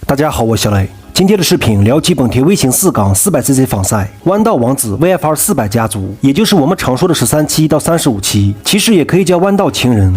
大家好，我小雷。今天的视频聊起本田微型400cc 仿赛弯道王子 VFR 400家族，也就是我们常说的13期到35期，其实也可以叫弯道情人。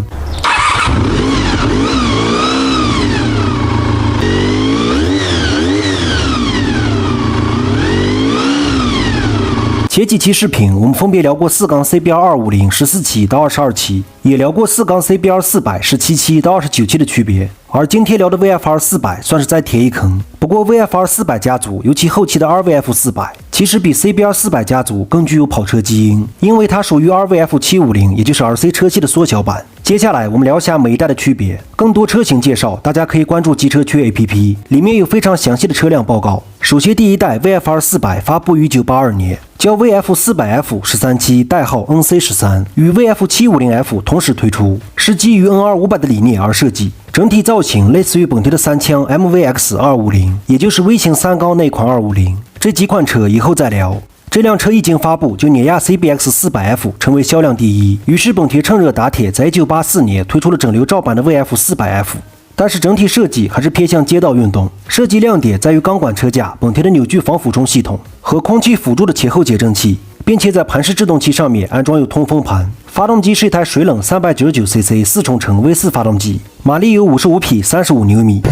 前几期视频我们分别聊过4-CBR250 14期到22期，也聊过4-CBR 400 17期到29期的区别。而今天聊的 VFR 400算是再填一坑。不过 VFR 400家族，尤其后期的 RVF 400，其实比 CBR 400家族更具有跑车基因，因为它属于 RVF 750，也就是 RC 车系的缩小版。接下来我们聊下每一代的区别，更多车型介绍，大家可以关注机车区 APP， 里面有非常详细的车辆报告。首先第一代 VFR 400发布于1982年，叫 VF 400F 13期，代号 NC13， 与 VF 750F 同时推出，是基于 NR 500的理念而设计。整体造型类似于本田的三枪 MVX 250，也就是微型3缸那款250。这几款车以后再聊。这辆车一经发布就碾压 CBX 400F 成为销量第一，于是本田趁热打铁，在1984年推出了整流罩版的 VF 400F。但是整体设计还是偏向街道运动，设计亮点在于钢管车架、本田的扭矩防俯冲系统和空气辅助的前后减震器，并且在盘式制动器上面安装有通风盘。发动机是一台水冷 399cc 4冲程 V4 发动机，马力有55匹35牛米。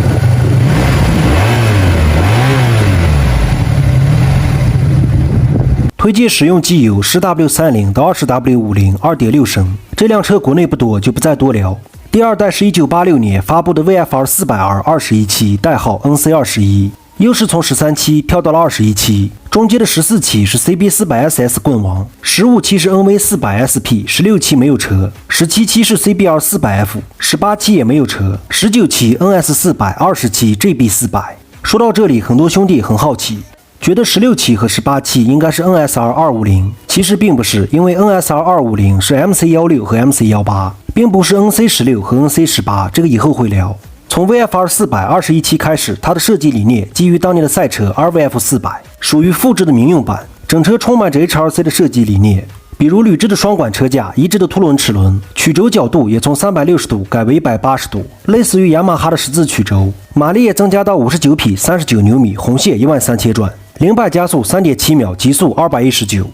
推荐使用机油 10W30 到 20W50 2.6 升。这辆车国内不多，就不再多聊。第二代是1986年发布的 VFR 400R 21期，代号 NC21， 又是从13期跳到了21期，中间的14期是 CB400SS 棍王，15期是 NV400SP， 16期没有车，17期是 CBR 400F， 18期也没有车，19期 NS400， 20期 GB400。说到这里，很多兄弟很好奇，觉得16期和18期应该是 NSR 250，其实并不是，因为 NSR 250是 MC16 和 MC18， 并不是 NC16 和 NC18， 这个以后会聊。从 VFR 400 21期开始，它的设计理念基于当年的赛车 RVF 400，属于复制的民用版，整车充满着 HRC 的设计理念，比如铝制的双管车架、一致的凸轮齿轮，曲轴角度也从360度改为180度，类似于雅马哈的十字曲轴，马力也增加到59匹39牛米，红线13000转，0-100加速 3.7 秒，极速219。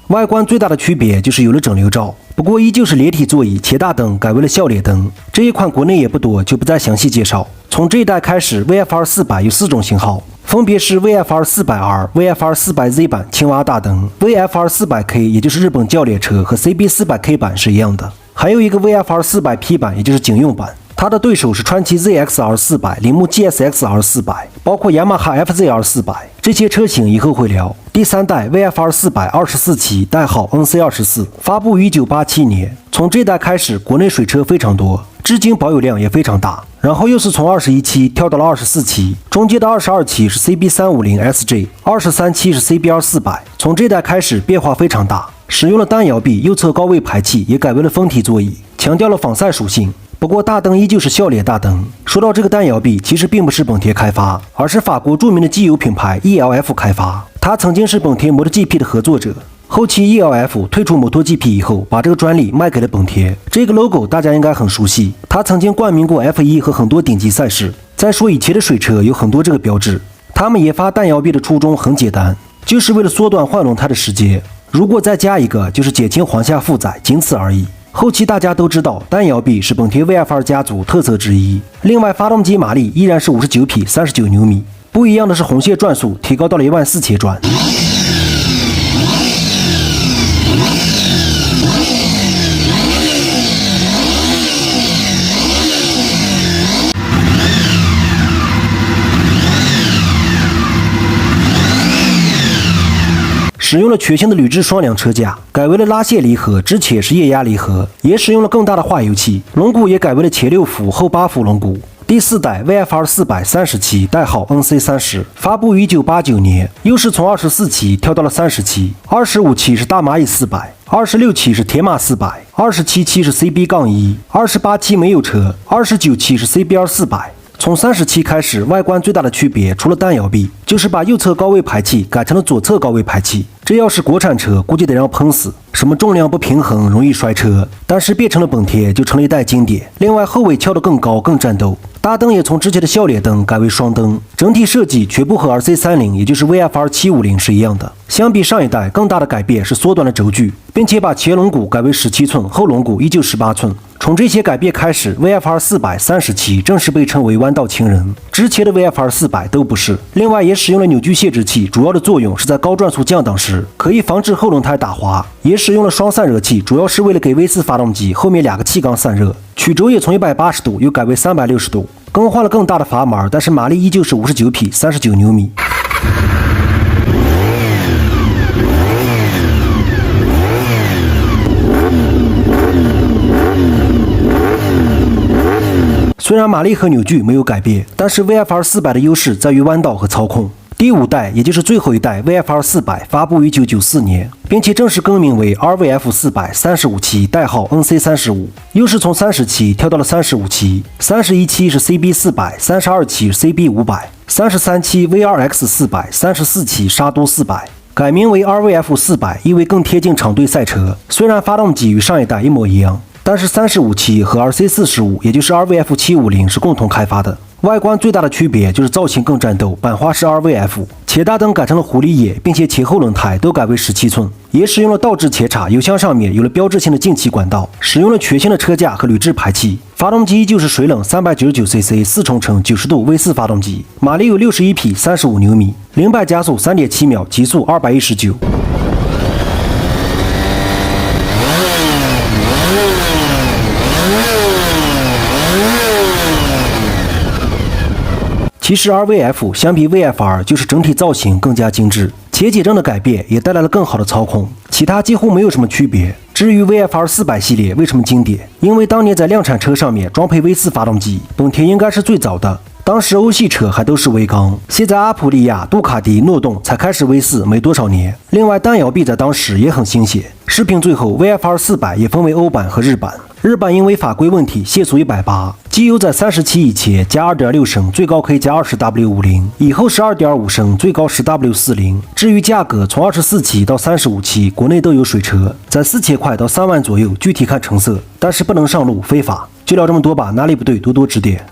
外观最大的区别就是有了整流罩，不过依旧是连体座椅，前大灯改为了笑脸灯。这一款国内也不多，就不再详细介绍。从这一代开始 ，VFR 400有4种型号，分别是 VFR 400R、VFR 400Z 版青蛙大灯、VFR 400K， 也就是日本教练车和 CB 400K 版是一样的，还有一个 VFR 400P 版，也就是警用版。它的对手是川崎 ZXR 400、铃木 GSXR 400，包括雅马哈 FZR 400，这些车型以后会聊。第三代 VFR 400 24期，代号 NC24， 发布于1987年。从这代开始，国内水车非常多，至今保有量也非常大。然后又是从21期跳到了24期，中间的22期是 CB350SJ， 23期是 CBR 400。从这代开始变化非常大，使用了单摇臂，右侧高位排气也改为了分体座椅，强调了仿赛属性。不过大灯依旧是笑脸大灯。说到这个单摇臂，其实并不是本田开发，而是法国著名的机油品牌 ELF 开发。它曾经是本田MotoGP 的合作者，后期 ELF 退出MotoGP 以后，把这个专利卖给了本田。这个 logo 大家应该很熟悉，它曾经冠名过 F1 和很多顶级赛事。再说以前的水车有很多这个标志。他们研发单摇臂的初衷很简单，就是为了缩短换轮胎的时间，如果再加一个，就是减轻簧下负载，仅此而已。后期大家都知道，单摇臂是本田 VFR 家族特色之一。另外，发动机马力依然是59匹39牛米，不一样的是红线转速提高到了14000转。使用了全新的铝制双梁车架，改为了拉线离合，之前是液压离合，也使用了更大的化油器，轮毂也改为了前6伏后8伏轮毂。第四代 VFR 400 30期，代号 NC30， 发布于1989年，又是从24期跳到了30期。25期是大蚂蚁400， 26期是铁马400， 27期是 CB-1， 28期没有车，29期是 CBR 400。从37开始，外观最大的区别除了弹摇臂，就是把右侧高位排气改成了左侧高位排气。这要是国产车，估计得让喷死。什么重量不平衡，容易摔车，但是变成了本田，就成了一代经典。另外，后尾翘得更高，更战斗。大灯也从之前的笑脸灯改为双灯，整体设计全部和 RC30，也就是 VFR 750是一样的。相比上一代，更大的改变是缩短了轴距，并且把前龙骨改为17寸，后龙骨依旧18寸。从这些改变开始 ，VFR 437正式被称为弯道情人，之前的 VFR 400都不是。另外，也使用了扭矩限制器，主要的作用是在高转速降档时可以防止后轮胎打滑，也使用了双散热器，主要是为了给 V4 发动机后面2个气缸散热。曲轴也从180度又改为360度，更换了更大的阀门，但是马力依旧是59匹，39牛米。虽然马力和扭矩没有改变，但是 VFR 400的优势在于弯道和操控。第5代，也就是最后一代 VFR 400发布于1994年，并且正式更名为 RVF 400 35期，代号 NC35，又是从30期跳到了35期，31期是 CB 400， 32期是 CB 500， 33期 VRX 400， 34期沙都400。改名为 RVF 400，因为更贴近场队赛车。虽然发动机与上一代一模一样，但是35期和 RC45， 也就是 RVF 750是共同开发的。外观最大的区别就是造型更战斗，版花是 RVF， 前大灯改成了狐狸眼，并且前后轮胎都改为17寸，也使用了倒置前叉，油箱上面有了标志性的进气管道，使用了全新的车架和铝制排气。发动机就是水冷 399cc 4冲程90度 V4 发动机，马力有61匹35牛米，0-100加速 3.7 秒，极速219。其实 RVF 相比 VFR 就是整体造型更加精致，前减震的改变也带来了更好的操控，其他几乎没有什么区别。至于 VFR 400系列为什么经典，因为当年在量产车上面装配 V4 发动机，本田应该是最早的。当时欧系车还都是 V 缸，现在阿普利亚、杜卡迪、诺顿才开始 V4，没多少年。另外单摇臂在当时也很新鲜。视频最后 VFR 400也分为欧版和日版，日版因为法规问题限速180，机油在30期以前加 2.6 升，最高可以加 20W50， 以后是 2.5 升，最高 10W40。至于价格，从24期到35期国内都有水车，在4000块到3万左右，具体看成色，但是不能上路，非法。就聊这么多吧，哪里不对多多指点。